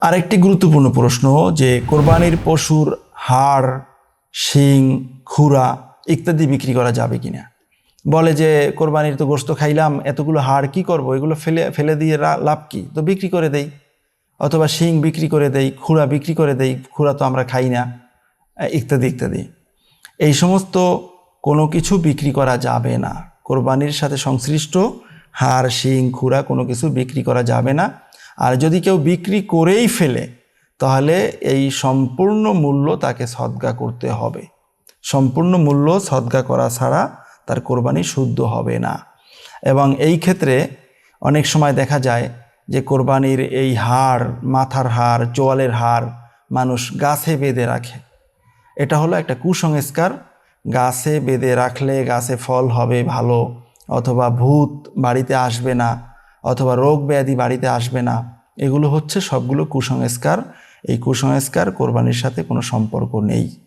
আরেকটি গুরুত্বপূর্ণ প্রশ্ন যে কোরবানির পশুর হাড়, শিং, খুরা ইত্যাদি বিক্রি করা যাবে কিনা। বলে যে কোরবানির তো গোশত খাইলাম, এতগুলো হাড় কি করব, এগুলো ফেলে ফেলে দিয়ে লাভ কি, তো বিক্রি করে দেই, অথবা শিং বিক্রি করে দেই, খুরা বিক্রি করে দেই, খুরা তো আমরা খাই না, ইত্যাদি ইত্যাদি। এই সমস্ত কোনো কিছু বিক্রি করা যাবে না। কোরবানির সাথে সংশ্লিষ্ট হাড়, শিং, খুরা কোনো কিছু বিক্রি করা যাবে না। আর যদি কেউ বিক্রি করেই ফেলে তাহলে এই সম্পূর্ণ মূল্য তাকে সদকা করতে হবে। সম্পূর্ণ মূল্য সদকা করা ছাড়া তার কোরবানি শুদ্ধ হবে না। এবং এই ক্ষেত্রে অনেক সময় দেখা যায় যে কোরবানির এই হাড়, মাথার হাড়, চোয়ালের হাড় মানুষ গাছে বেঁধে রাখে। এটা হলো একটা কুসংস্কার। গাছে বেঁধে রাখলে গাছে ফল হবে ভালো, অথবা ভূত বাড়িতে আসবে না, অথবা রোগ ব্যাধি বাড়িতে আসবে না। এগুলো হচ্ছে সবগুলো কুসংস্কার। এই কুসংস্কার কোরবানির সাথে কোনো সম্পর্ক নেই।